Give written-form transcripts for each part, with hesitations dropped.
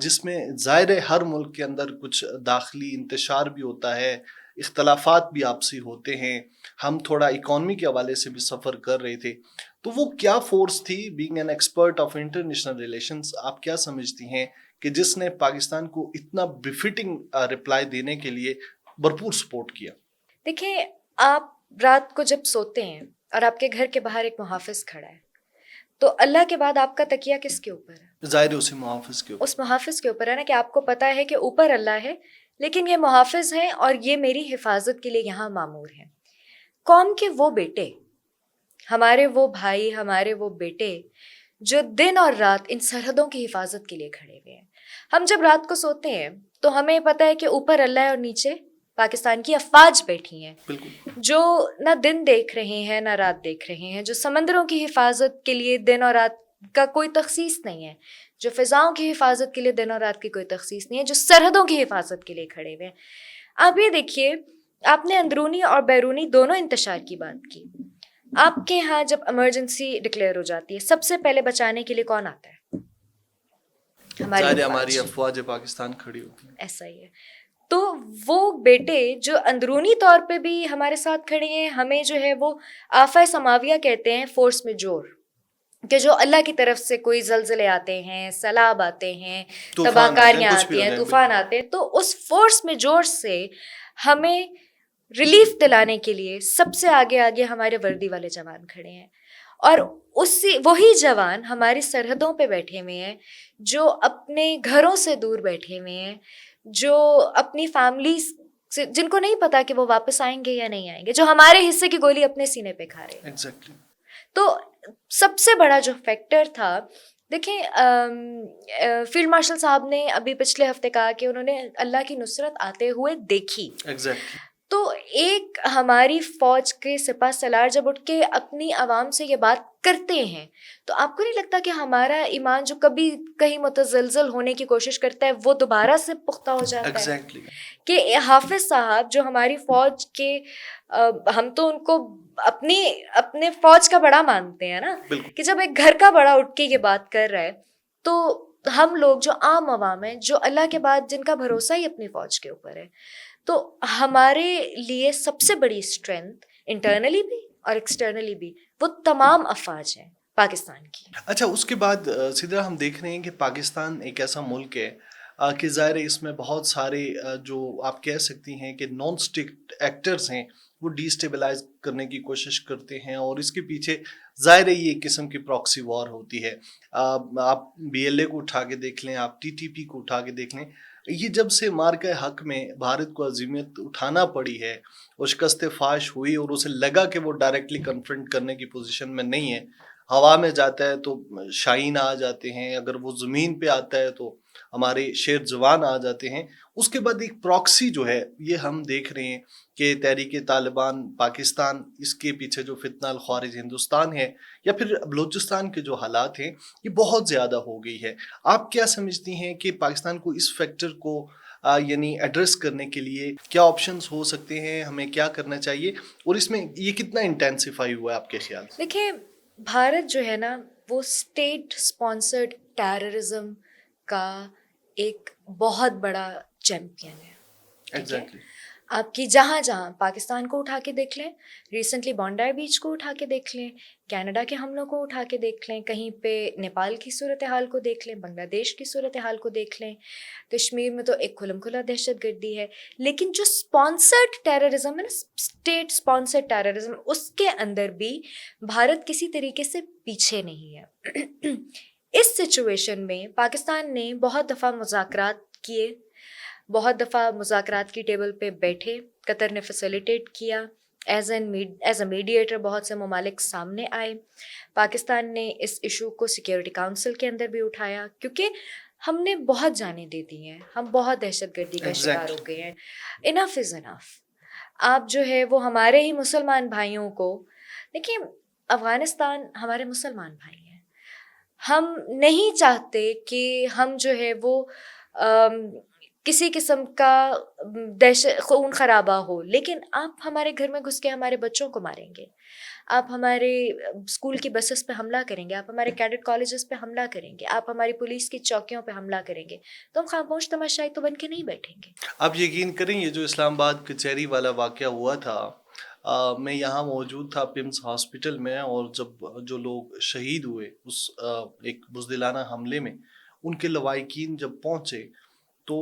جس میں ظاہر ہے ہر ملک کے اندر کچھ داخلی انتشار بھی ہوتا ہے، اختلافات بھی آپسی ہوتے ہیں. ہم تھوڑا اکانومی کے حوالے سے بھی سفر کر رہے تھے، تو وہ کیا فورس تھی being an expert of international relations, آپ کیا سمجھتی ہیں کہ جس نے پاکستان کو اتنا بفٹنگ رپلائی دینے کے لیے بھرپور سپورٹ کیا؟ دیکھیں، آپ رات کو جب سوتے ہیں اور آپ کے گھر کے باہر ایک محافظ کھڑا ہے، تو اللہ کے بعد آپ کا تکیہ کس کے اوپر ہے؟ ظاہر ہے اسی محافظ کے اوپر، اس محافظ کے اوپر ہے نا، کہ آپ کو پتا ہے کہ اوپر اللہ ہے لیکن یہ محافظ ہیں اور یہ میری حفاظت کے لیے یہاں مامور ہیں. قوم کے وہ بیٹے، ہمارے وہ بھائی، ہمارے وہ بیٹے جو دن اور رات ان سرحدوں کی حفاظت کے لیے کھڑے ہوئے ہیں. ہم جب رات کو سوتے ہیں تو ہمیں پتہ ہے کہ اوپر اللہ ہے اور نیچے پاکستان کی افواج بیٹھی ہیں، بالکل جو نہ دن دیکھ رہے ہیں نہ رات دیکھ رہے ہیں، جو سمندروں کی حفاظت کے لیے دن اور رات کا کوئی تخصیص نہیں ہے، جو فضاؤں کی حفاظت کے لیے دن اور رات کی کوئی تخصیص نہیں ہے، جو سرحدوں کی حفاظت کے لیے کھڑے ہوئے ہیں. آپ یہ دیکھیے، آپ نے اندرونی اور بیرونی دونوں انتشار کی بات کی. آپ کے ہاں جب ایمرجنسی ڈکلیئر ہو جاتی ہے، سب سے پہلے بچانے کے لیے کون آتا ہے؟ ظاہر ہے ہماری افواج پاکستان کھڑی ہوتی ہیں. ایسا ہی ہے. تو وہ بیٹے جو اندرونی طور پہ بھی ہمارے ساتھ کھڑے ہیں، ہمیں جو ہے وہ آفہ سماویہ کہتے ہیں، فورس میجور، کہ جو اللہ کی طرف سے کوئی زلزلے آتے ہیں، سیلاب آتے ہیں، تباہ کاریاں آتی ہیں، طوفان آتے ہیں، تو اس فورس میجور سے ہمیں ریلیف دلانے کے لیے سب سے آگے آگے ہمارے وردی والے جوان کھڑے ہیں. اور وہی جوان ہماری سرحدوں پہ بیٹھے ہوئے ہیں، جو اپنے گھروں سے دور بیٹھے ہوئے ہیں، جو اپنی فیملی سے، جن کو نہیں پتا کہ وہ واپس آئیں گے یا نہیں آئیں گے، جو ہمارے حصے کی گولی اپنے سینے پہ کھا رہے ہیں. ایگزیکٹلی. تو سب سے بڑا جو فیکٹر تھا، دیکھیں فیلڈ مارشل صاحب نے ابھی پچھلے ہفتے کہا کہ انہوں نے اللہ کی نصرت آتے ہوئے دیکھی. ایگزیکٹلی. تو ایک ہماری فوج کے سپہ سالار جب اٹھ کے اپنی عوام سے یہ بات کرتے ہیں، تو آپ کو نہیں لگتا کہ ہمارا ایمان جو کبھی کہیں متزلزل ہونے کی کوشش کرتا ہے وہ دوبارہ سے پختہ ہو جاتا ہے؟ ایگزیکٹلی. کہ حافظ صاحب جو ہماری فوج کے، ہم تو ان کو اپنے فوج کا بڑا مانتے ہیں نا، کہ جب ایک گھر کا بڑا اٹھ کے یہ بات کر رہا ہے، تو ہم لوگ جو عام عوام ہیں، جو اللہ کے بعد جن کا بھروسہ ہی اپنی فوج کے اوپر ہے، تو ہمارے لیے سب سے بڑی اسٹرینتھ انٹرنلی بھی اور ایکسٹرنلی بھی وہ تمام افواج ہیں پاکستان کی. اچھا، اس کے بعد سدرا ہم دیکھ رہے ہیں کہ پاکستان ایک ایسا ملک ہے کہ ظاہر ہے اس میں بہت سارے جو آپ کہہ سکتی ہیں کہ نان اسٹیٹ ایکٹرز ہیں، وہ ڈی اسٹیبلائز کرنے کی کوشش کرتے ہیں، اور اس کے پیچھے ظاہر ہے یہ ایک قسم کی پراکسی وار ہوتی ہے. آپ BLA کو اٹھا کے دیکھ لیں، آپ TTP کو اٹھا کے دیکھ لیں. یہ جب سے مارکہ حق میں بھارت کو عظیمیت اٹھانا پڑی ہے، اور شکست فاش ہوئی اور اسے لگا کہ وہ ڈائریکٹلی کنفرنٹ کرنے کی پوزیشن میں نہیں ہے، ہوا میں جاتا ہے تو شاہین آ جاتے ہیں، اگر وہ زمین پہ آتا ہے تو ہمارے شیر جوان آ جاتے ہیں. اس کے بعد ایک پراکسی جو ہے یہ ہم دیکھ رہے ہیں کہ تحریک طالبان پاکستان، اس کے پیچھے جو فتنہ الخوارج ہندوستان ہے، یا پھر بلوچستان کے جو حالات ہیں، یہ بہت زیادہ ہو گئی ہے. آپ کیا سمجھتی ہیں کہ پاکستان کو اس فیکٹر کو یعنی ایڈریس کرنے کے لیے کیا آپشنز ہو سکتے ہیں، ہمیں کیا کرنا چاہیے، اور اس میں یہ کتنا انٹینسیفائی ہوا ہے آپ کے خیال سے؟ دیکھیں، بھارت جو ہے نا، وہ اسٹیٹ اسپانسرڈ ٹیررزم کا ایک بہت بڑا چیمپئن ہے. ایگزیکٹلی. آپ کی جہاں جہاں پاکستان کو اٹھا کے دیکھ لیں، ریسنٹلی بونڈائی بیچ کو اٹھا کے دیکھ لیں، کینیڈا کے حملوں کو اٹھا کے دیکھ لیں، کہیں پہ نیپال کی صورتحال کو دیکھ لیں، بنگلہ دیش کی صورتحال کو دیکھ لیں، کشمیر میں تو ایک کھلم کھلا دہشت گردی ہے. لیکن جو اسپانسرڈ ٹیررزم ہے نا، اسٹیٹ اسپانسرڈ ٹیررزم، اس کے اندر بھی بھارت کسی طریقے سے پیچھے نہیں ہے. اس سچویشن میں پاکستان نے بہت دفعہ مذاکرات کیے، بہت دفعہ مذاکرات کی ٹیبل پہ بیٹھے، قطر نے فیسیلیٹیٹ کیا، ایز اے میڈیٹر بہت سے ممالک سامنے آئے. پاکستان نے اس ایشو کو سیکیورٹی کاؤنسل کے اندر بھی اٹھایا، کیونکہ ہم نے بہت جانیں دے دی ہیں، ہم بہت دہشت گردی کا شکار ہو گئے ہیں. انف از انف. آپ جو ہے وہ ہمارے ہی مسلمان بھائیوں کو دیکھیں، افغانستان ہمارے مسلمان بھائی ہیں، ہم نہیں چاہتے کہ ہم جو ہے وہ کسی قسم کا دہشت خون خرابہ ہو، لیکن آپ ہمارے گھر میں گھس کے ہمارے بچوں کو ماریں گے، آپ ہمارے اسکول کی بسز پہ حملہ کریں گے، آپ ہمارے کیڈٹ کالجز پہ حملہ کریں گے، آپ ہماری پولیس کی چوکیوں پہ حملہ کریں گے، تو ہم خاموش تماشائی تو بن کے نہیں بیٹھیں گے۔ آپ یقین کریں یہ جو اسلام آباد کچہری والا واقعہ ہوا تھا، میں یہاں موجود تھا پمس ہاسپٹل میں، اور جب جو لوگ شہید ہوئے اس ایک بزدلانہ حملے میں، ان کے لواحقین جب پہنچے تو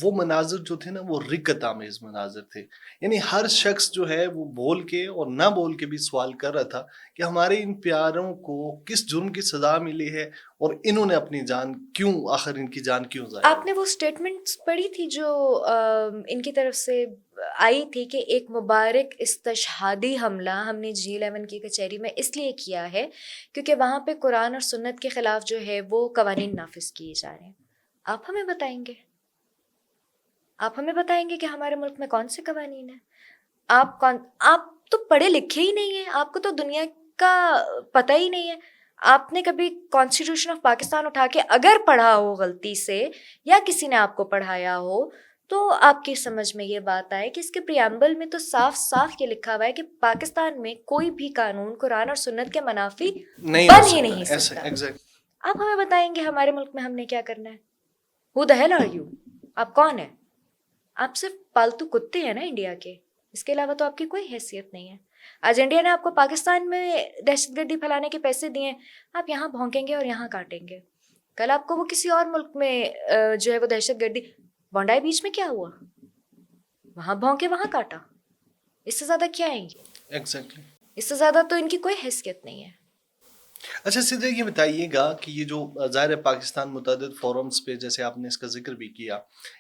وہ مناظر جو تھے نا وہ رکت آمیز مناظر تھے. یعنی ہر شخص جو ہے وہ بول کے اور نہ بول کے بھی سوال کر رہا تھا کہ ہمارے ان پیاروں کو کس جرم کی سزا ملی ہے اور انہوں نے اپنی جان کیوں، آخر ان کی جان کیوں ضائع؟ آپ نے وہ سٹیٹمنٹس پڑھی تھی جو ان کی طرف سے آئی تھی کہ ایک مبارک استشہادی حملہ ہم نے G11 کی کچہری میں اس لیے کیا ہے کیونکہ وہاں پہ قرآن اور سنت کے خلاف جو ہے وہ قوانین نافذ کیے جا رہے ہیں۔ آپ ہمیں بتائیں گے کہ ہمارے ملک میں کون سے قوانین ہیں؟ آپ تو پڑھے لکھے ہی نہیں ہیں، آپ کو تو دنیا کا پتہ ہی نہیں ہے۔ آپ نے کبھی کانسٹیٹیوشن آف پاکستان اٹھا کے اگر پڑھا ہو غلطی سے یا کسی نے آپ کو پڑھایا ہو تو آپ کی سمجھ میں یہ بات آئے کہ اس کے پریامبل میں تو صاف صاف یہ لکھا ہوا ہے کہ پاکستان میں کوئی بھی قانون قرآن اور سنت کے منافی بن ہی نہیں سکتا۔ آپ ہمیں بتائیں گے ہمارے ملک میں ہم نے کیا کرنا ہے؟ Who the hell are you؟ آپ کون ہیں؟ آپ صرف پالتو کتے ہیں نا انڈیا کے، اس کے علاوہ تو آپ کی کوئی حیثیت نہیں ہے۔ آج انڈیا نے آپ کو پاکستان میں دہشت گردی پھیلانے کے پیسے دیے ہیں، آپ یہاں بھونکیں گے اور یہاں کاٹیں گے۔ کل آپ کو وہ کسی اور ملک میں جو ہے وہ دہشت گردی، بونڈائی بیچ میں کیا ہوا؟ وہاں بھونکے وہاں کاٹا۔ اس سے زیادہ کیا ہے یہ؟ ایگزیکٹلی، اس سے زیادہ تو ان کی کوئی حیثیت نہیں ہے۔ اچھا سیدھے یہ بتائیے گا کہ یہ جو ظاہر پاکستان متعدد فورمز پہ جیسے آپ نے اس کا ذکر بھی کیا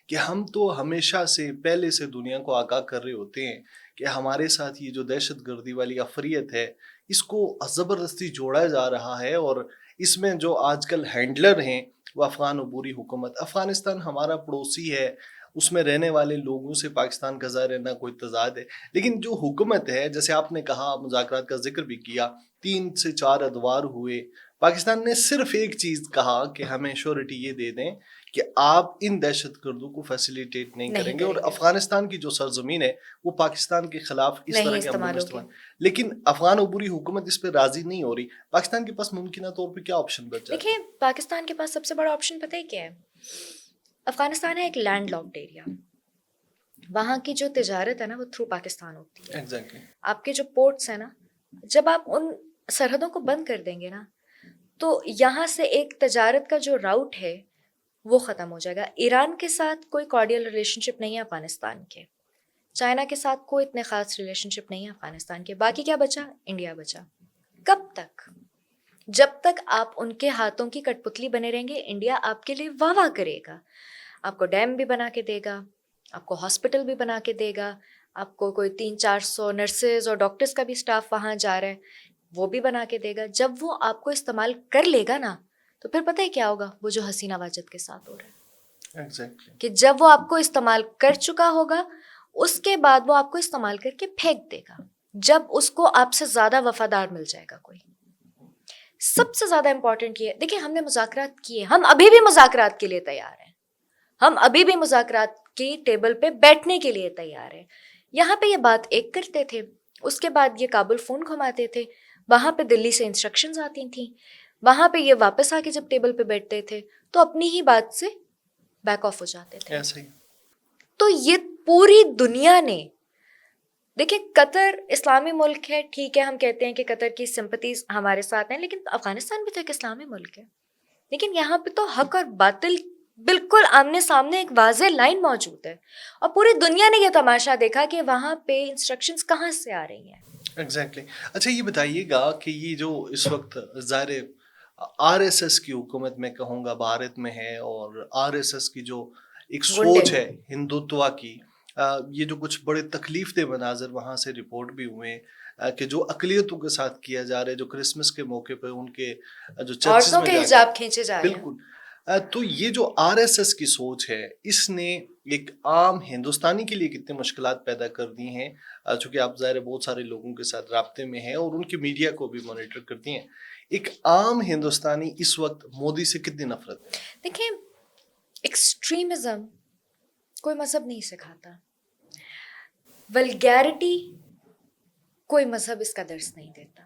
کہ ہم تو ہمیشہ سے پہلے سے دنیا کو آگاہ کر رہے ہوتے ہیں کہ ہمارے ساتھ یہ جو دہشت گردی والی افریت ہے اس کو زبردستی جوڑا جا رہا ہے، اور اس میں جو آج کل ہینڈلر ہیں وہ افغان عبوری حکومت، افغانستان ہمارا پڑوسی ہے، اس میں رہنے والے لوگوں سے پاکستان کا ظاہر نہ کوئی تضاد ہے، لیکن جو حکومت ہے جیسے آپ نے کہا، مذاکرات کا ذکر بھی کیا، 3 سے 4 ادوار ہوئے، پاکستان نے صرف ایک چیز کہا کہ ہمیں شورٹی یہ دے دیں کہ آپ ان دہشت گردوں کو فیسیلیٹیٹ نہیں کریں گے، اور افغانستان کی جو سرزمین ہے وہ پاکستان کے خلاف اس طرح کے عمل استعمال، لیکن افغان عبوری حکومت اس پہ راضی نہیں ہو رہی۔ پاکستان کے پاس ممکنہ طور پہ کیا آپشن بچ جاتا ہے؟ دیکھیں پاکستان کے پاس سب سے بڑا آپشن پتہ ہے کیا ہے؟ افغانستان ہے ایک لینڈ لاکڈ ایریا، وہاں کی جو تجارت ہے نا وہ تھرو پاکستان ہوتی ہے۔ ایگزیکٹلی، آپ کے جو پورٹس ہیں نا، جب آپ ان سرحدوں کو بند کر دیں گے نا تو یہاں سے ایک تجارت کا جو راؤٹ ہے وہ ختم ہو جائے گا۔ ایران کے ساتھ کوئی کارڈیل ریلیشن شپ نہیں ہے افغانستان کے، چائنا کے ساتھ کوئی اتنے خاص ریلیشن شپ نہیں ہے افغانستان کے، باقی کیا بچا؟ انڈیا بچا۔ کب تک؟ جب تک آپ ان کے ہاتھوں کی کٹ پتلی بنے رہیں گے، انڈیا آپ کے لیے واہ واہ کرے گا، آپ کو ڈیم بھی بنا کے دے گا، آپ کو ہاسپٹل بھی بنا کے دے گا، آپ کو کوئی 300-400 نرسز اور ڈاکٹرز کا بھی سٹاف وہاں جا رہا ہے وہ بھی بنا کے دے گا۔ جب وہ آپ کو استعمال کر لے گا نا تو پھر پتہ ہے کیا ہوگا؟ وہ جو حسینہ واجد کے ساتھ ہو رہا ہے، کہ جب وہ آپ کو استعمال کر چکا ہوگا اس کے بعد وہ آپ کو استعمال کر کے پھینک دے گا، جب اس کو آپ سے زیادہ وفادار مل جائے گا کوئی۔ سب سے زیادہ امپورٹنٹ یہ ہے، دیکھیں ہم نے مذاکرات کیے، ہم ابھی بھی مذاکرات کے لیے تیار ہیں، ہم ابھی بھی مذاکرات کی ٹیبل پہ بیٹھنے کے لیے تیار ہیں۔ یہاں پہ یہ بات ایک کرتے تھے، اس کے بعد یہ کابل فون گھماتے تھے، وہاں پہ دلی سے انسٹرکشنز آتی تھیں، وہاں پہ یہ واپس آ کے جب ٹیبل پہ بیٹھتے تھے تو اپنی ہی بات سے بیک آف ہو جاتے تھے۔ تو یہ پوری دنیا نے، دیکھیں قطر اسلامی ملک ہے، ٹھیک ہے ہم کہتے ہیں کہ قطر کی سمپتیز ہمارے ساتھ ہیں، لیکن افغانستان بھی تو ایک اسلامی ملک ہے، لیکن یہاں پہ تو حق اور باطل بالکل آمنے سامنے ایک واضح لائن موجود ہے، اور پوری دنیا نے یہ تماشا دیکھا کہ وہاں پہ انسٹرکشنز کہاں سے آ رہی ہیں۔ ایگزیکٹلی۔ اچھا یہ بتائیے گا کہ یہ جو اس وقت ظاہر آر ایس ایس کی حکومت میں کہوں گا بھارت میں ہے، اور آر ایس ایس کی جو ایک سوچ ہے ہندوتوا کی، یہ جو کچھ بڑے تکلیف دہ مناظر وہاں سے رپورٹ بھی ہوئے کہ جو اقلیتوں کے ساتھ کیا جا رہا ہے، جو کرسمس کے موقع پہ ان کے جو چرچز میں حجاب کھینچے جا رہے ہیں، بالکل۔ تو یہ جو آر ایس ایس کی سوچ ہے اس نے ایک عام ہندوستانی کے لیے کتنے مشکلات پیدا کر دی ہیں، چونکہ آپ ظاہر بہت سارے لوگوں کے ساتھ رابطے میں ہیں اور ان کی میڈیا کو بھی مانیٹر کرتی ہیں، ایک عام ہندوستانی اس وقت مودی سے کتنی نفرت ہے؟ دیکھیں ایکسٹریمزم کوئی مذہب نہیں سکھاتا. ولگیرٹی کوئی مذہب اس کا درس نہیں دیتا.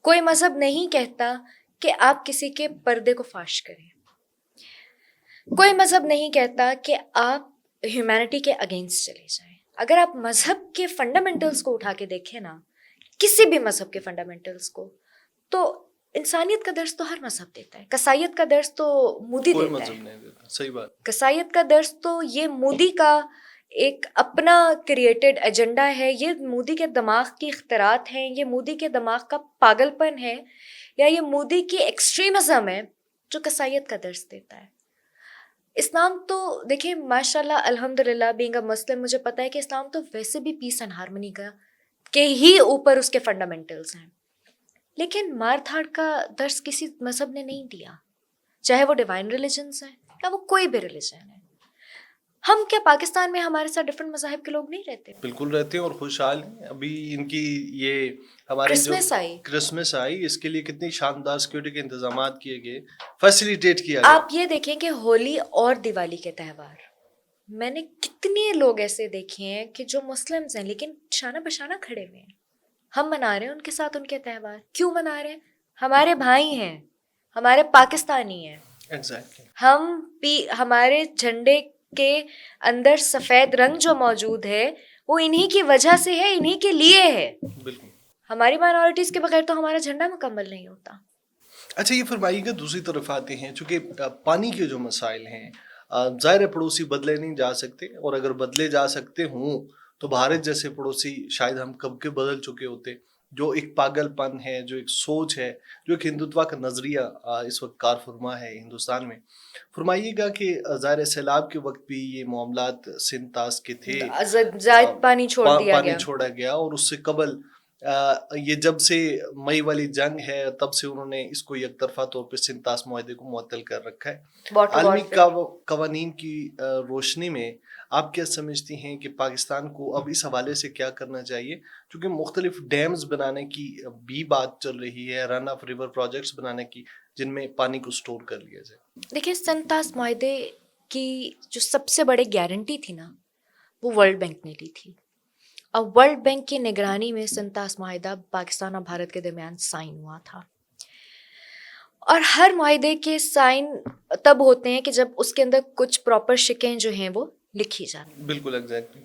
کوئی مذہب نہیں کہتا کہ آپ کسی کے پردے کو فاش کریں. کوئی مذہب نہیں کہتا کہ آپ ہیومینٹی کے اگینسٹ چلے جائیں. اگر آپ مذہب کے فنڈامنٹلز کو اٹھا کے دیکھیں نا، کسی بھی مذہب کے فنڈامنٹلز کو، تو انسانیت کا درس تو ہر مذہب دیتا ہے. قصائیت کا درس تو مودی کوئی دیتا مذہب ہے. نہیں دیتا. صحیح بات. قصائیت کا درس تو یہ مودی کا ایک اپنا کریٹڈ ایجنڈا ہے. یہ مودی کے دماغ کی اختراعات ہیں، یہ مودی کے دماغ کا پاگل پن ہے، یا یہ مودی کی ایکسٹریمزم ہے جو قصائیت کا درس دیتا ہے. اسلام تو دیکھیں ماشاء اللہ الحمد للہ بینگ اے مسلم مجھے پتہ ہے کہ اسلام تو ویسے بھی پیس اینڈ ہارمنی کا کے ہی اوپر اس کے فنڈامنٹلز ہیں. لیکن مار دھاڑ کا درس کسی مذہب نے نہیں دیا، چاہے وہ ڈیوائن ریلیجنس ہیں یا وہ کوئی بھی ریلیجن ہے. ہم کیا پاکستان میں ہمارے ساتھ ڈفرینٹ مذاہب کے لوگ نہیں رہتے؟ بالکل رہتے ہیں اور خوشحال ہیں. ابھی ان کی یہ ہماری جو کرسمس آئی، اس کے لیے کتنی شاندار سیکورٹی کے انتظامات کیے گئے، فیسیلیٹیٹ کیا گیا. آپ یہ دیکھیں کہ ہولی اور دیوالی کے تہوار، میں نے کتنے لوگ ایسے دیکھے ہیں کہ جو مسلمز ہیں لیکن شانہ بشانہ کھڑے ہوئے ہیں. ہم منا رہے ہیں ان کے ساتھ ان کے تہوار. کیوں منا رہے ہیں؟ ہمارے بھائی ہیں، ہمارے پاکستانی ہیں. ایگزیکٹلی. ہمارے جھنڈے کے اندر سفید رنگ جو موجود ہے وہ انہی کی وجہ سے ہے، انہی کے لیے ہے. بالکل. ہماری مائنورٹیز کے بغیر تو ہمارا جھنڈا مکمل نہیں ہوتا. اچھا یہ فرمائیے گا، دوسری طرف آتے ہیں چونکہ پانی کے جو مسائل ہیں، ظاہر ہے پڑوسی بدلے نہیں جا سکتے، اور اگر بدلے جا سکتے ہوں تو بھارت جیسے پڑوسی شاید ہم کب کے بدل چکے ہوتے. جو ایک پاگل پن ہے، جو ایک سوچ ہے، جو ایک ہندوتوا کا نظریہ اس وقت کار فرما ہے ہندوستان میں. فرمائیے گا کہ ظاہر سیلاب کے وقت بھی یہ معاملات سندھ طاس کے تھے، زائد پانی چھوڑا گیا، اور اس سے قبل یہ جب سے مئی والی جنگ ہے تب سے انہوں نے اس کو یک طرفہ طور پہ سندھ طاس معاہدے کو معطل کر رکھا ہے. عالمی قوانین کی روشنی میں آپ کیا سمجھتی ہیں کہ پاکستان کو اب اس حوالے سے کیا کرنا چاہیے؟ کیونکہ مختلف ڈیمز بنانے کی بھی بات چل رہی ہے، رن آف ریور پروجیکٹس بنانے کی جن میں پانی کو سٹور کر لیا جائے. دیکھیں سندھ طاس معاہدے کی جو سب سے بڑی گارنٹی تھی نا، وہ ورلڈ بینک نے لی تھی. اب ورلڈ بینک کی نگرانی میں سندھ طاس معاہدہ پاکستان اور بھارت کے درمیان سائن ہوا تھا. اور ہر معاہدے کے سائن تب ہوتے ہیں کہ جب اس کے اندر کچھ پراپر شکیں جو ہیں وہ لکھی جاتی ہیں. بالکل ایگزیکٹلی.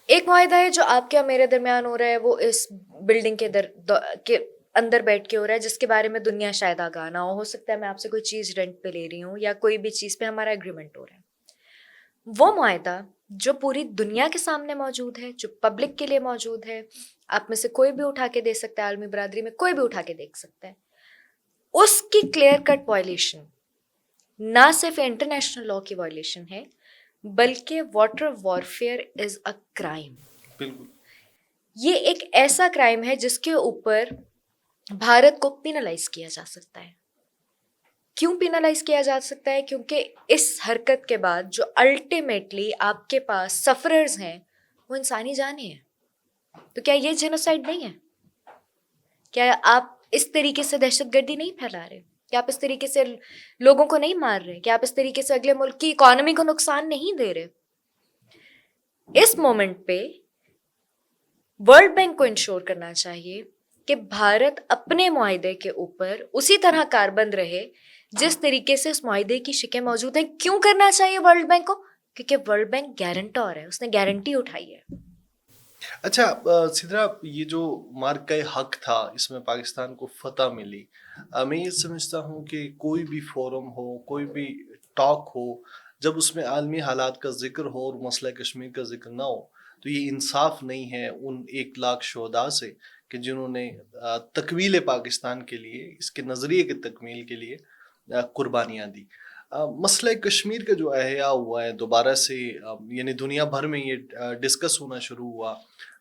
ایک معاہدہ ہے جو آپ کے اور میرے درمیان ہو رہا ہے، وہ اس بلڈنگ کے اندر بیٹھ کے ہو رہا ہے، جس کے بارے میں دنیا شاید آگاہ نہ ہو سکتا ہے میں آپ سے کوئی چیز رینٹ پہ لے رہی ہوں یا کوئی بھی چیز پہ ہمارا ایگریمنٹ ہو رہا ہے. وہ معاہدہ جو پوری دنیا کے سامنے موجود ہے، جو پبلک کے لیے موجود ہے، آپ میں سے کوئی بھی اٹھا کے دے سکتا ہے، عالمی برادری میں کوئی بھی اٹھا کے دیکھ سکتا ہے، اس کی کلیئر کٹ وائلیشن نہ صرف انٹرنیشنل لا کی وائلیشن ہے بلکہ water warfare is a crime. بالکل. یہ ایک ایسا کرائم ہے جس کے اوپر بھارت کو پینلائز کیا جا سکتا ہے. کیوں پینلائز کیا جا سکتا ہے؟ کیونکہ اس حرکت کے بعد جو الٹیمیٹلی آپ کے پاس سفررز ہیں وہ انسانی جانیں ہیں. تو کیا یہ جینوسائیڈ نہیں ہے؟ کیا آپ اس طریقے سے دہشت گردی نہیں پھیلا رہے؟ کیا آپ اس طریقے سے لوگوں کو نہیں مار رہے؟ کیا آپ اس طریقے سے اگلے ملک کی اکانومی کو نقصان نہیں دے رہے؟ اس مومنٹ پہ ورلڈ بینک کو انشور کرنا چاہیے کہ بھارت اپنے معاہدے کے اوپر اسی طرح کاربند رہے جس طریقے سے اس معاہدے کی شکیں موجود ہیں. کیوں کرنا چاہیے ورلڈ بینک کو؟ کیونکہ ورلڈ بینک گارنٹور ہے، اس نے گارنٹی اٹھائی ہے. اچھا سدرا، یہ جو مارکہ حق تھا اس میں پاکستان کو فتح ملی، میں یہ سمجھتا ہوں کہ کوئی بھی فورم ہو، کوئی بھی ٹاک ہو، جب اس میں عالمی حالات کا ذکر ہو اور مسئلہ کشمیر کا ذکر نہ ہو تو یہ انصاف نہیں ہے ان 1,00,000 شہداء سے کہ جنہوں نے تکمیل پاکستان کے لیے، اس کے نظریے کی تکمیل کے لیے قربانیاں دی. مسئلہ کشمیر کا جو احیاء ہوا ہے دوبارہ سے، یعنی دنیا بھر میں یہ ڈسکس ہونا شروع ہوا.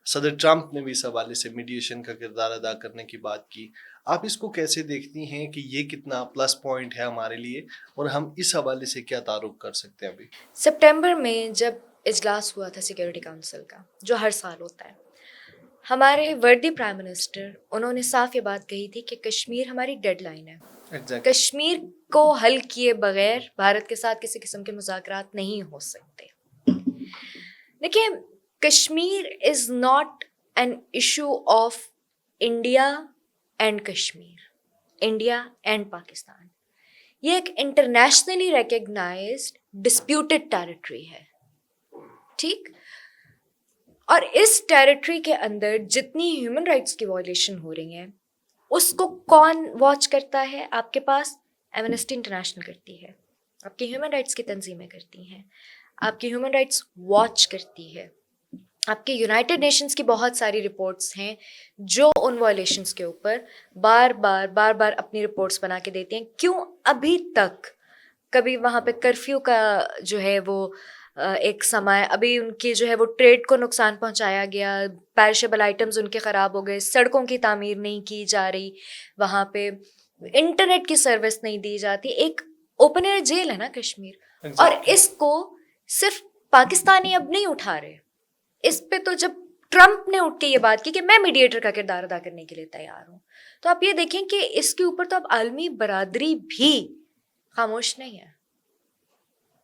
صدر ٹرمپ نے بھی اس حوالے سے میڈیشن کا کردار ادا کرنے کی بات کی. آپ اس کو کیسے دیکھتی ہیں کہ یہ کتنا پلس پوائنٹ ہے ہمارے لیے اور ہم اس حوالے سے کیا تعارف کر سکتے ہیں؟ ابھی سپٹمبر میں جب اجلاس ہوا تھا سیکیورٹی کونسل کا جو ہر سال ہوتا ہے، ہمارے وردی پرائم منسٹر انہوں نے صاف یہ بات کہی تھی کہ کشمیر ہماری ڈیڈ لائن ہے. کشمیر کو حل کیے بغیر بھارت کے ساتھ کسی قسم کے مذاکرات نہیں ہو سکتے. دیکھیں Kashmir is not an issue of India and Kashmir, India and Pakistan. یہ ایک انٹرنیشنلی ریکگنائزڈ ڈسپیوٹڈ ٹیریٹری ہے، ٹھیک. اور اس ٹیریٹری کے اندر جتنی ہیومن رائٹس کی وائلیشن ہو رہی ہیں اس کو کون واچ کرتا ہے؟ آپ کے پاس ایمنسٹی انٹرنیشنل کرتی ہے، آپ کی ہیومن رائٹس کی تنظیمیں کرتی ہیں، آپ کی ہیومن رائٹس واچ کرتی ہے، آپ کے یونائٹڈ نیشنز کی بہت ساری رپورٹس ہیں جو ان وائلیشنس کے اوپر بار بار اپنی رپورٹس بنا کے دیتی ہیں. کیوں ابھی تک کبھی وہاں پہ کرفیو کا جو ہے وہ ایک سما ہے، ابھی ان کی جو ہے وہ ٹریڈ کو نقصان پہنچایا گیا، پیرشیبل آئٹمز ان کے خراب ہو گئے، سڑکوں کی تعمیر نہیں کی جا رہی، وہاں پہ انٹرنیٹ کی سروس نہیں دی جاتی. ایک اوپن ایئر جیل ہے نا کشمیر، اور اس کو صرف پاکستانی اب نہیں اٹھا رہے. اس پہ تو جب ٹرمپ نے اٹھ کے یہ بات کی کہ میں میڈیٹر کا کردار ادا کرنے کے لیے تیار ہوں، تو آپ یہ دیکھیں کہ اس کے اوپر تو اب عالمی برادری بھی خاموش نہیں ہے.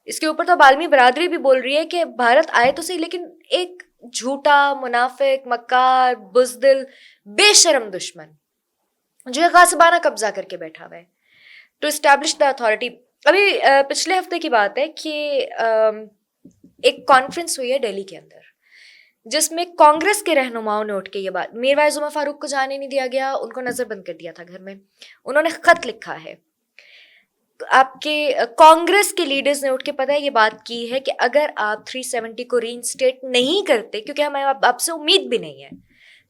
اس کے اوپر تو اب عالمی برادری بھی بول رہی ہے کہ بھارت آئے تو صحیح، لیکن ایک جھوٹا منافق مکار بزدل بے شرم دشمن جو غاصبانہ قبضہ کر کے بیٹھا ہوا ہے ٹو اسٹیبلش دا اتھارٹی. ابھی پچھلے ہفتے کی بات ہے کہ ایک کانفرنس ہوئی ہے دہلی کے اندر جس میں کانگریس کے رہنماؤں نے اٹھ کے یہ بات، میروائز عمر فاروق کو جانے نہیں دیا گیا، ان کو نظر بند کر دیا تھا گھر میں. انہوں نے خط لکھا ہے، آپ کے کانگریس کے لیڈرز نے اٹھ کے پتہ ہے یہ بات کی ہے کہ اگر آپ 370 کو ری انسٹیٹ نہیں کرتے، کیونکہ ہمیں آپ سے امید بھی نہیں ہے،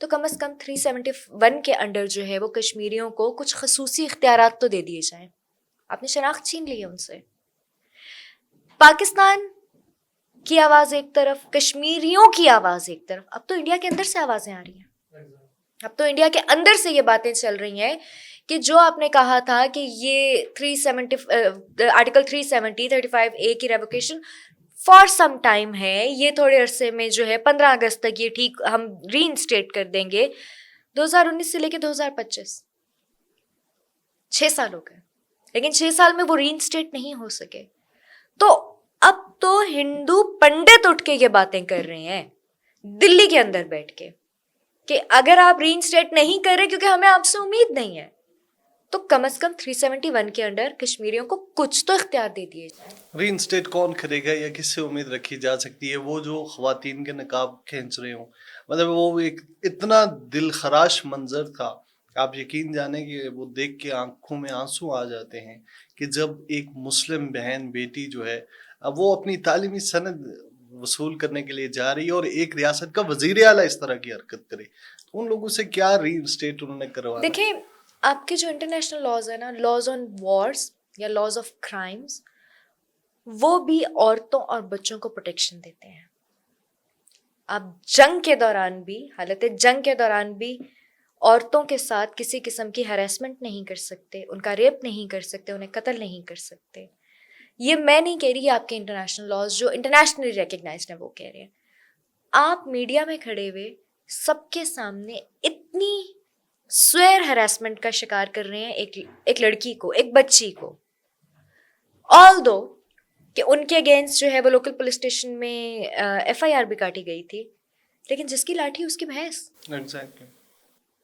تو کم از کم 371 کے انڈر جو ہے وہ کشمیریوں کو کچھ خصوصی اختیارات تو دے دیے جائیں. آپ نے شناخت چھین لی ہے ان سے. پاکستان کی آواز ایک طرف، کشمیریوں کی آواز ایک طرف. اب تو انڈیا کے اندر سے آوازیں آ رہی ہیں، اب تو انڈیا کے اندر سے یہ باتیں چل رہی ہیں کہ جو آپ نے کہا تھا کہ یہ 370 آرٹیکل 35A کی ریووکیشن فار سم ٹائم ہے، یہ تھوڑے عرصے میں جو ہے 15 اگست تک یہ ٹھیک ہم ری انسٹیٹ کر دیں گے. 2019 سے لے کے 2025 6 سال ہو گئے، لیکن 6 سال میں وہ ری انسٹیٹ نہیں ہو سکے. تو اب تو ہندو پنڈت اٹھ کے یہ باتیں کر رہے ہیں دلی کے اندر بیٹھ کے کہ اگر آپ ری انسٹیٹ نہیں کر رہے کیونکہ ہمیں آپ سے امید نہیں ہے، تو کم از کم 371 کے انڈر کشمیریوں کو کچھ تو اختیار دے دیے جائیں. ری انسٹیٹ کون کرے گا یا کس سے امید رکھی جا سکتی ہے؟ وہ جو خواتین کے نقاب کھینچ رہے ہوں، مطلب وہ ایک اتنا دل خراش منظر تھا، آپ یقین جانیں کہ وہ دیکھ کے آنکھوں میں آنسو آ جاتے ہیں کہ جب ایک مسلم بہن بیٹی جو ہے اب وہ اپنی تعلیمی سند وصول کرنے کے لیے جا رہی ہے اور ایک ریاست کا وزیر اعلیٰ اس طرح کی حرکت کرے، ان لوگوں سے کیا ری انسٹیٹ انہوں نے کروانا؟ دیکھیں آپ کے جو انٹرنیشنل لاز ہیں نا، لاز آن وارز یا لاز آف کرائمز، وہ بھی عورتوں اور بچوں کو پروٹیکشن دیتے ہیں. آپ جنگ کے دوران بھی، حالت جنگ کے دوران بھی عورتوں کے ساتھ کسی قسم کی ہراسمنٹ نہیں کر سکتے، ان کا ریپ نہیں کر سکتے، انہیں قتل نہیں کر سکتے. یہ میں نہیں کہہ رہی، آپ کے انٹرنیشنل لاز جو انٹرنیشنلی ریکگنائزڈ ہیں وہ کہہ رہے ہیں. آپ میڈیا میں کھڑے ہوئے سب کے سامنے اتنی سویر ہراسمنٹ کا شکار کر رہے ہیں ایک لڑکی کو، ایک بچی کو، آل دو کہ ان کے اگینسٹ جو ہے وہ لوکل پولیس اسٹیشن میں FIR بھی کاٹی گئی تھی، لیکن جس کی لاٹھی اس کی بھینس. Exactly.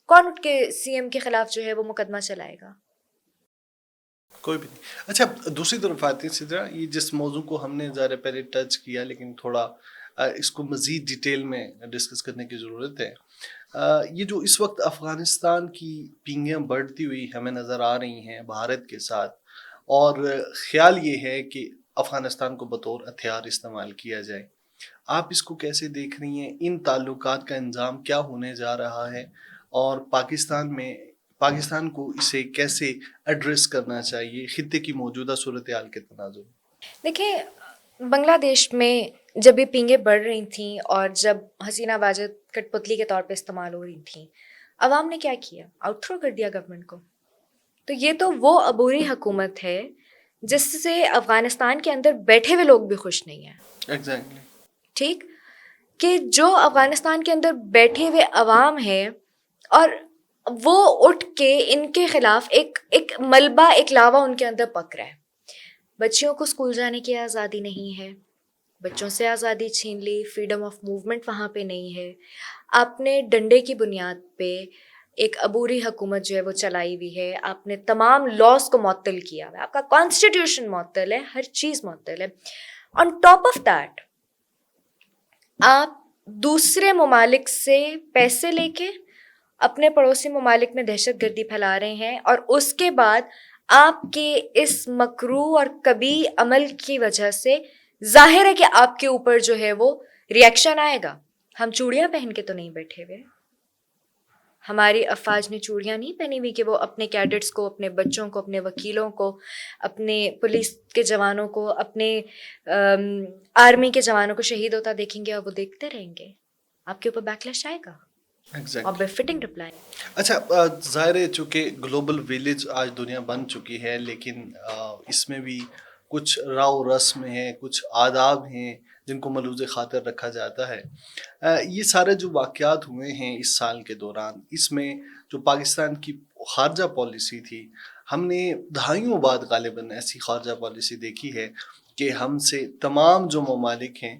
کون اٹھ کے CM کے خلاف جو ہے وہ مقدمہ چلائے گا؟ کوئی بھی نہیں. اچھا دوسری طرف آتی ہے سدرا، یہ جس موضوع کو ہم نے ظاہر پہلے ٹچ کیا لیکن تھوڑا اس کو مزید ڈیٹیل میں ڈسکس کرنے کی ضرورت ہے. یہ جو اس وقت افغانستان کی پینگیاں بڑھتی ہوئی ہمیں نظر آ رہی ہیں بھارت کے ساتھ، اور خیال یہ ہے کہ افغانستان کو بطور ہتھیار استعمال کیا جائے، آپ اس کو کیسے دیکھ رہی ہیں؟ ان تعلقات کا انجام کیا ہونے جا رہا ہے اور پاکستان کو اسے کیسے ایڈریس کرنا چاہیے خطے کی موجودہ صورتحال کے تناظر میں؟ دیکھیں بنگلہ دیش میں جب یہ پینگیں بڑھ رہی تھیں اور جب حسینہ واجد کٹ پتلی کے طور پہ استعمال ہو رہی تھیں، عوام نے کیا کیا؟ آؤٹ تھرو کر دیا گورنمنٹ کو. تو یہ تو وہ عبوری حکومت ہے جس سے افغانستان کے اندر بیٹھے ہوئے لوگ بھی خوش نہیں ہیں. ایگزیکٹلی. ٹھیک کہ جو افغانستان کے اندر بیٹھے ہوئے عوام ہے اور وہ اٹھ کے ان کے خلاف ایک ملبہ، ایک لاوا ان کے اندر پک رہا ہے. بچیوں کو اسکول جانے کی آزادی نہیں ہے، بچوں سے آزادی چھین لی, فریڈم آف موومنٹ وہاں پہ نہیں ہے. آپ نے ڈنڈے کی بنیاد پہ ایک عبوری حکومت جو ہے وہ چلائی ہوئی ہے, آپ نے تمام لاس کو معطل کیا ہوا ہے, آپ کا کانسٹیٹیوشن معطل ہے, ہر چیز معطل ہے. آن ٹاپ آف دیٹ آپ دوسرے ممالک سے پیسے لے کے اپنے پڑوسی ممالک میں دہشت گردی پھیلا رہے ہیں, اور اس کے بعد آپ کے اس مکروہ اور کبھی عمل کی وجہ سے ظاہر ہے کہ آپ کے اوپر جو ہے وہ ریئیکشن آئے گا. ہم چوڑیاں پہن کے تو نہیں بیٹھے ہوئے, ہماری افواج نے چوڑیاں نہیں پہنی ہوئی کہ وہ اپنے کیڈٹس کو, اپنے بچوں کو, اپنے وکیلوں کو, اپنے پولیس کے جوانوں کو, اپنے آرمی کے جوانوں کو شہید ہوتا دیکھیں گے اور وہ دیکھتے رہیں گے. آپ کے اوپر بیکلیش آئے گا اور بے فٹنگ رپلائی. اچھا, ظاہر ہے چونکہ گلوبل ویلیج آج دنیا بن چکی ہے, لیکن اس میں بھی کچھ راو رسم ہیں, کچھ آداب ہیں جن کو ملوز خاطر رکھا جاتا ہے. یہ سارے جو واقعات ہوئے ہیں اس سال کے دوران, اس میں جو پاکستان کی خارجہ پالیسی تھی, ہم نے دہائیوں بعد غالباً ایسی خارجہ پالیسی دیکھی ہے کہ ہم سے تمام جو ممالک ہیں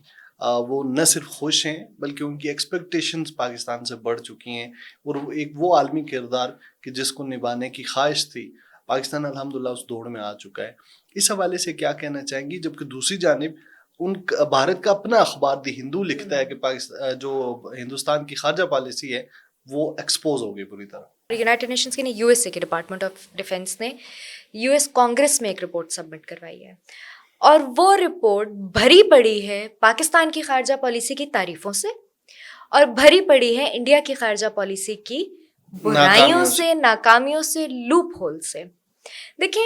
وہ نہ صرف خوش ہیں بلکہ ان کی ایکسپیکٹیشنز پاکستان سے بڑھ چکی ہیں, اور وہ عالمی کردار کہ جس کو نبھانے کی خواہش تھی, پاکستان الحمدللہ اس دوڑ میں آ چکا ہے. اس حوالے سے کیا کہنا چاہیں گی, جبکہ دوسری جانب بھارت کا اپنا اخبار دی ہندو لکھتا ہے کہ پاکستان جو ہندوستان کی خارجہ پالیسی ہے وہ ایکسپوز ہو گئی پوری طرح. یونائٹڈ نیشنز کے یو ایس اے کے ڈپارٹمنٹ آف ڈیفینس نے یو ایس کانگریس میں ایک رپورٹ سبمٹ کروائی ہے, اور وہ رپورٹ بھری پڑی ہے پاکستان کی خارجہ پالیسی کی تعریفوں سے, اور بھری پڑی ہے انڈیا کی خارجہ پالیسی کی برائیوں سے, ناکامیوں سے, لوپ ہول سے. دیکھیں,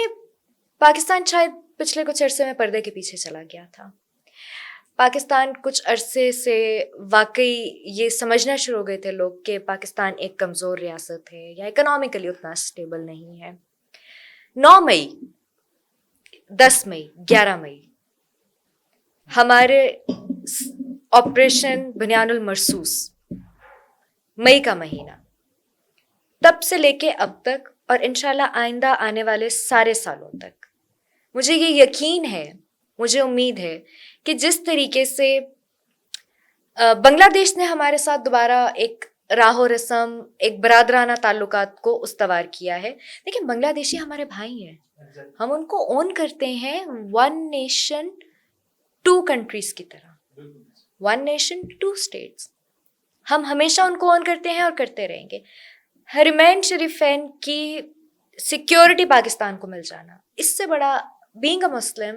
پاکستان شاید پچھلے کچھ عرصے میں پردے کے پیچھے چلا گیا تھا. پاکستان کچھ عرصے سے واقعی یہ سمجھنا شروع ہو گئے تھے لوگ کہ پاکستان ایک کمزور ریاست ہے یا اکنامکلی اتنا اسٹیبل نہیں ہے. 9 مئی, 10 مئی, 11 مئی ہمارے آپریشن بنیان المرصوص, مئی کا مہینہ, تب سے لے کے اب تک اور انشاءاللہ آئندہ آنے والے سارے سالوں تک مجھے یہ یقین ہے, مجھے امید ہے کہ جس طریقے سے بنگلہ دیش نے ہمارے ساتھ دوبارہ ایک راہ و رسم, ایک برادرانہ تعلقات کو استوار کیا ہے. دیکھیں, بنگلہ دیشی ہمارے بھائی ہیں, ہم ان کو اون کرتے ہیں 1 نیشن 2 کنٹریز کی طرح, 1 نیشن 2 اسٹیٹس. ہم ہمیشہ ان کو اون کرتے ہیں اور کرتے رہیں گے. حرمین شریفین کی سیکیورٹی پاکستان کو مل جانا, اس سے بڑا بینگ اے مسلم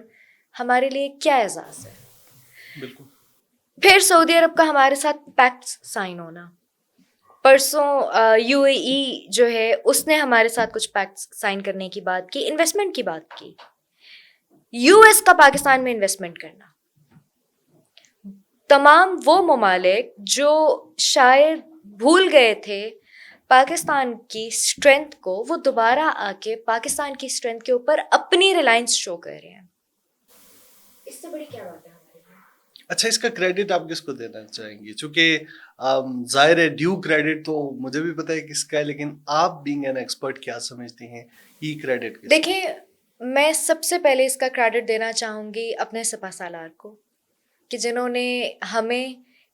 ہمارے لیے کیا اعزاز ہے. بالکل. پھر سعودی عرب کا ہمارے ساتھ پیکٹ سائن ہونا, پرسوں یو اے ای جو ہے اس نے ہمارے ساتھ کچھ پیکٹ سائن کرنے کی بات کی, انویسٹمنٹ کی بات کی. یو ایس کا پاکستان میں انویسٹمنٹ کرنا, تمام وہ ممالک جو شاید بھول گئے تھے پاکستان کی اسٹرینتھ کو, وہ دوبارہ آ کے پاکستان کی اسٹرینتھ کے اوپر اپنی ریلائنس شو کر رہے ہیں. اس سے بڑی کیا بات ہے ہمارے لیے. اچھا, اس کا کریڈٹ آپ کس کو دینا چاہیں گے, چونکہ ظاہر ہے ڈیو کریڈٹ تو مجھے بھی پتہ ہے کس کا ہے, لیکن آپ بینگ این ایکسپرٹ کیا سمجھتی ہیں ای کریڈٹ کس کا؟ دیکھیں, میں سب سے پہلے اس کا کریڈٹ دینا چاہوں گی اپنے سپہ سالار کو, کہ جنہوں نے ہمیں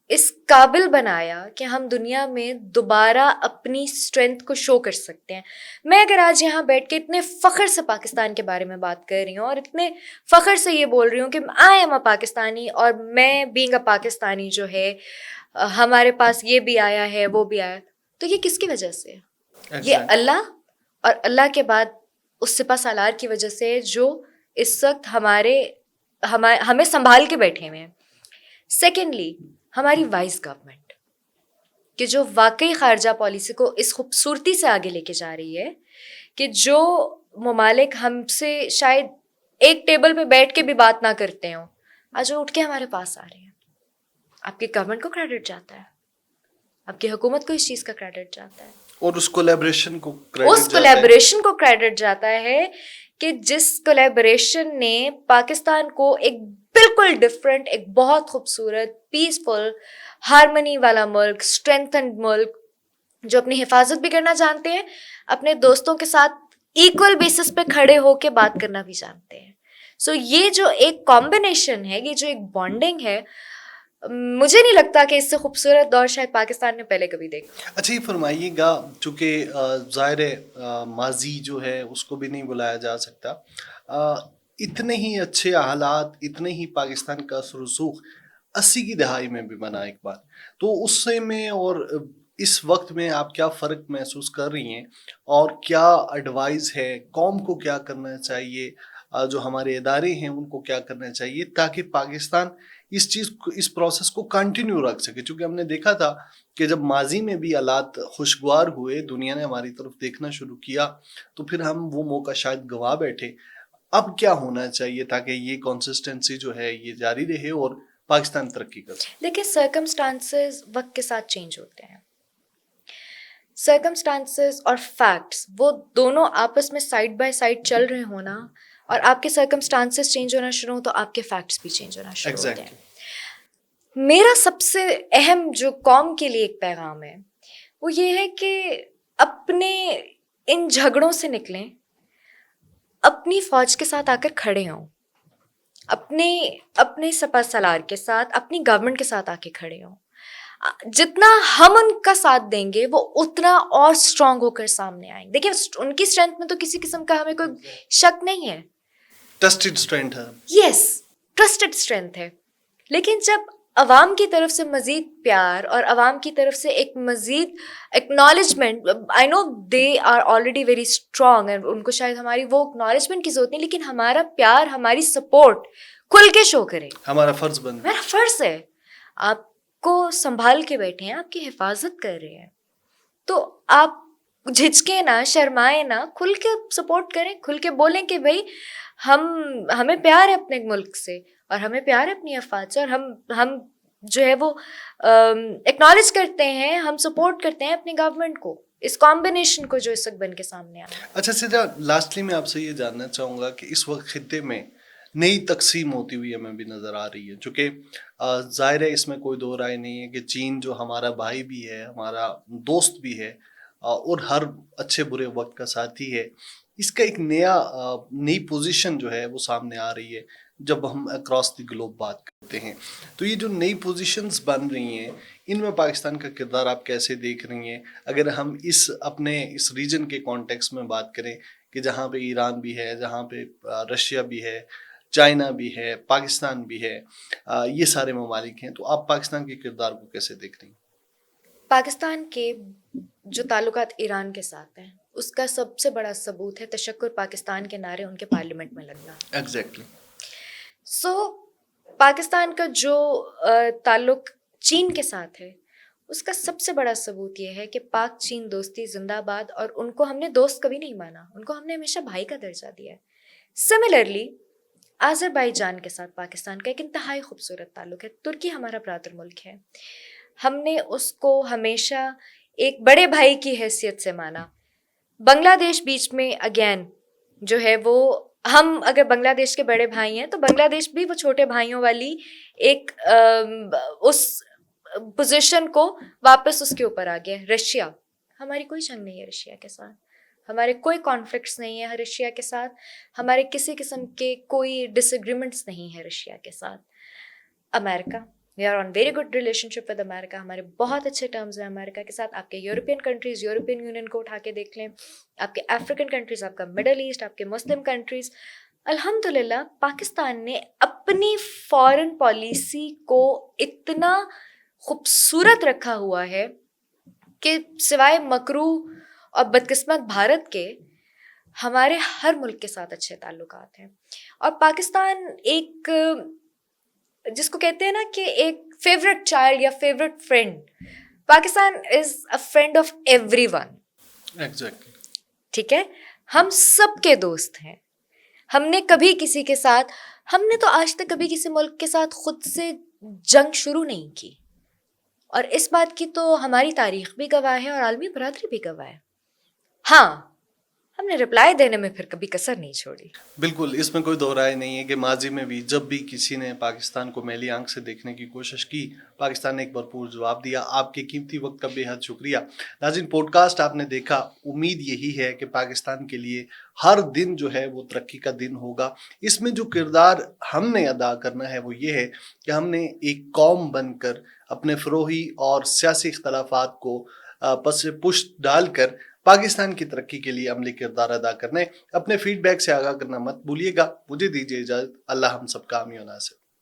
اس قابل بنایا کہ ہم دنیا میں دوبارہ اپنی اسٹرینتھ کو شو کر سکتے ہیں. میں اگر آج یہاں بیٹھ کے اتنے فخر سے پاکستان کے بارے میں بات کر رہی ہوں اور اتنے فخر سے یہ بول رہی ہوں کہ آئی ایم اے پاکستانی, اور میں بینگ اے پاکستانی جو ہے ہمارے پاس یہ بھی آیا ہے وہ بھی آیا, تو یہ کس کی وجہ سے؟ یہ اللہ, اور اللہ کے بعد اس سپہ سالار کی وجہ سے جو اس وقت ہمیں سنبھال کے بیٹھے ہوئے ہیں. سیکنڈلی, ہماری وائس گورنمنٹ کہ جو واقعی خارجہ پالیسی کو اس خوبصورتی سے آگے لے کے جا رہی ہے کہ جو ممالک ہم سے شاید ایک ٹیبل پہ بیٹھ کے بھی بات نہ کرتے ہوں, آج وہ اٹھ کے ہمارے پاس آ رہے ہیں. آپ کی گورنمنٹ کو کریڈٹ جاتا ہے, آپ کی حکومت کو اس چیز کا کریڈٹ جاتا ہے, اور اس کولیبریشن کو کریڈٹ جاتا ہے کہ جس کولیبریشن نے پاکستان کو ایک بالکل ڈفرینٹ, ایک بہت خوبصورت, پیسفل, ہارمنی والا ملک, اسٹرینتھنڈ ملک, جو اپنی حفاظت بھی کرنا جانتے ہیں, اپنے دوستوں کے ساتھ ایکول بیسس پہ کھڑے ہو کے بات کرنا بھی جانتے ہیں. سو یہ جو ایک کمبینیشن ہے, یہ جو ایک بانڈنگ ہے, مجھے نہیں لگتا کہ اس سے خوبصورت دور شاید پاکستان نے پہلے کبھی دیکھا. اچھا یہ فرمائیے گا, چونکہ ظاہر ہے ماضی جو ہے اس کو بھی نہیں بلایا جا سکتا, اتنے ہی اچھے حالات, اتنے ہی پاکستان کا اثر و رسوخ 80 کی دہائی میں بھی بنا ایک بار, تو اس سے میں اور اس وقت میں آپ کیا فرق محسوس کر رہی ہیں, اور کیا ایڈوائز ہے قوم کو, کیا کرنا چاہیے, جو ہمارے ادارے ہیں ان کو کیا کرنا چاہیے تاکہ پاکستان اس چیز کو, اس پروسیس کو کنٹینیو رکھ سکے؟ چونکہ ہم نے دیکھا تھا کہ جب ماضی میں بھی حالات خوشگوار ہوئے, دنیا نے ہماری طرف دیکھنا شروع کیا, تو پھر ہم وہ موقع شاید گوا بیٹھے. اب کیا ہونا چاہیے تاکہ یہ کنسسٹنسی جو ہے یہ جاری رہے اور پاکستان ترقی کر سکے؟ دیکھیں, سرکمسٹانسز وقت کے ساتھ چینج ہوتے ہیں. سرکمسٹانسز اور فیکٹس وہ دونوں آپس میں سائڈ بائی سائڈ چل رہے ہونا, اور آپ کے سرکمسٹانسز چینج ہونا شروع ہوں تو آپ کے فیکٹس بھی چینج ہونا شروع ہوتے ہیں. میرا سب سے اہم جو قوم کے لیے ایک پیغام ہے وہ یہ ہے کہ اپنے ان جھگڑوں سے نکلیں, اپنی فوج کے ساتھ آ کر کھڑے ہوں, اپنے سپہ سالار کے ساتھ, اپنی گورنمنٹ کے ساتھ آ کے کھڑے ہوں. جتنا ہم ان کا ساتھ دیں گے وہ اتنا اور اسٹرانگ ہو کر سامنے آئیں گے. دیکھیں, ان کی اسٹرینتھ میں تو کسی قسم کا ہمیں کوئی شک نہیں ہے, ٹرسٹڈ اسٹرینتھ ہے. یس, ٹرسٹڈ اسٹرینتھ ہے. لیکن جب عوام کی طرف سے مزید پیار اور عوام کی طرف سے ایک مزید acknowledgment, I know they are already very strong, اور ان کو شاید ہماری وہ اکنالجمنٹ کی ضرورت نہیں, لیکن ہمارا پیار, ہماری سپورٹ کھل کے شو کرے. ہمارا فرض بن, میرا فرض ہے. آپ کو سنبھال کے بیٹھے ہیں, آپ کی حفاظت کر رہے ہیں, تو آپ جھجکیں نہ, شرمائیں نہ, کھل کے سپورٹ کریں, کھل کے بولیں کہ بھائی ہمیں پیار ہے اپنے ملک سے, اور ہمیں پیار ہے اپنی افواج سے, اور ہم جو ہے وہ ایکنالج کرتے ہیں, ہم سپورٹ کرتے ہیں اپنی گورنمنٹ کو, اس کمبینیشن کو جو اس وقت بن کے سامنے آ رہا ہے. اچھا سیدھا لاسٹلی میں آپ سے یہ جاننا چاہوں گا کہ اس وقت خطے میں نئی تقسیم ہوتی ہوئی ہمیں بھی نظر آ رہی ہے, چونکہ ظاہر ہے اس میں کوئی دو رائے نہیں ہے کہ چین جو ہمارا بھائی بھی ہے, ہمارا دوست بھی ہے, اور ہر اچھے برے وقت کا ساتھی ہے, اس کا ایک نئی پوزیشن جو ہے وہ سامنے آ رہی ہے جب ہم اکراس دی گلوب بات کرتے ہیں. تو یہ جو نئی پوزیشنز بن رہی ہیں, ان میں پاکستان کا کردار آپ کیسے دیکھ رہی ہیں؟ اگر ہم اس ریجن کے کانٹیکس میں بات کریں کہ جہاں پہ ایران بھی ہے, جہاں پہ رشیا بھی ہے, چائنا بھی ہے, پاکستان بھی ہے, یہ سارے ممالک ہیں, تو آپ پاکستان کے کردار کو کیسے دیکھ رہی ہیں؟ پاکستان کے جو تعلقات ایران کے ساتھ ہیں اس کا سب سے بڑا ثبوت ہے تشکر پاکستان کے نعرے ان کے پارلیمنٹ میں لگنا. ایگزیکٹلی. سو پاکستان کا جو تعلق چین کے ساتھ ہے اس کا سب سے بڑا ثبوت یہ ہے کہ پاک چین دوستی زندہ باد, اور ان کو ہم نے دوست کبھی نہیں مانا, ان کو ہم نے ہمیشہ بھائی کا درجہ دیا ہے. سملرلی آذربائیجان کے ساتھ پاکستان کا ایک انتہائی خوبصورت تعلق ہے. ترکی ہمارا برادر ملک ہے, ہم نے اس کو ہمیشہ ایک بڑے بھائی کی حیثیت سے مانا. بنگلہ دیش بیچ میں اگین جو ہے وہ, ہم اگر بنگلہ دیش کے بڑے بھائی ہیں تو بنگلہ دیش بھی وہ چھوٹے بھائیوں والی ایک اس پوزیشن کو واپس اس کے اوپر آ گیا. رشیا, ہماری کوئی جنگ نہیں ہے رشیا کے ساتھ, ہمارے کوئی کانفلکٹس نہیں ہے رشیا کے ساتھ, ہمارے کسی قسم کے کوئی ڈس ایگریمنٹس نہیں ہے رشیا کے ساتھ. America, we are on very good relationship with America, ہمارے بہت اچھے ٹرمز ہیں امریکہ کے ساتھ. آپ کے یورپین کنٹریز, یورپین یونین کو اٹھا کے دیکھ لیں, آپ کے افریقن کنٹریز, آپ کا مڈل ایسٹ, آپ کے مسلم کنٹریز. الحمدللہ پاکستان نے اپنی فارن پالیسی کو اتنا خوبصورت رکھا ہوا ہے کہ سوائے مکروہ اور بدقسمت بھارت کے ہمارے ہر ملک کے ساتھ اچھے تعلقات ہیں. اور پاکستان ایک جس کو کہتے ہیں نا کہ ایک فیوریٹ چائلڈ یا favourite friend, Pakistan is a friend of every one. Exactly. ٹھیک ہے, ہم سب کے دوست ہیں. ہم نے کبھی کسی کے ساتھ, ہم نے تو آج تک کبھی کسی ملک کے ساتھ خود سے جنگ شروع نہیں کی, اور اس بات کی تو ہماری تاریخ بھی گواہ ہے اور عالمی برادری بھی گواہ ہے. ہاں, ہم نے رپلائی دینے میں پھر کبھی کسر نہیں چھوڑی. بالکل اس میں کوئی دو رائے نہیں ہے کہ ماضی میں بھی جب بھی کسی نے پاکستان کو میلی آنکھ سے دیکھنے کی کوشش کی پاکستان نے ایک بھرپور جواب دیا. آپ کے قیمتی وقت کا بے حد شکریہ. ناظرین پوڈ کاسٹ آپ نے دیکھا, امید یہی ہے کہ پاکستان کے لیے ہر دن جو ہے وہ ترقی کا دن ہوگا. اس میں جو کردار ہم نے ادا کرنا ہے وہ یہ ہے کہ ہم نے ایک قوم بن کر اپنے فروعی اور سیاسی اختلافات کو پس پشت ڈال کر پاکستان کی ترقی کے لیے عملی کردار ادا کرنے. اپنے فیڈ بیک سے آگاہ کرنا مت بھولیے گا. مجھے دیجیے اجازت. اللہ ہم سب کا حامی و ناصر.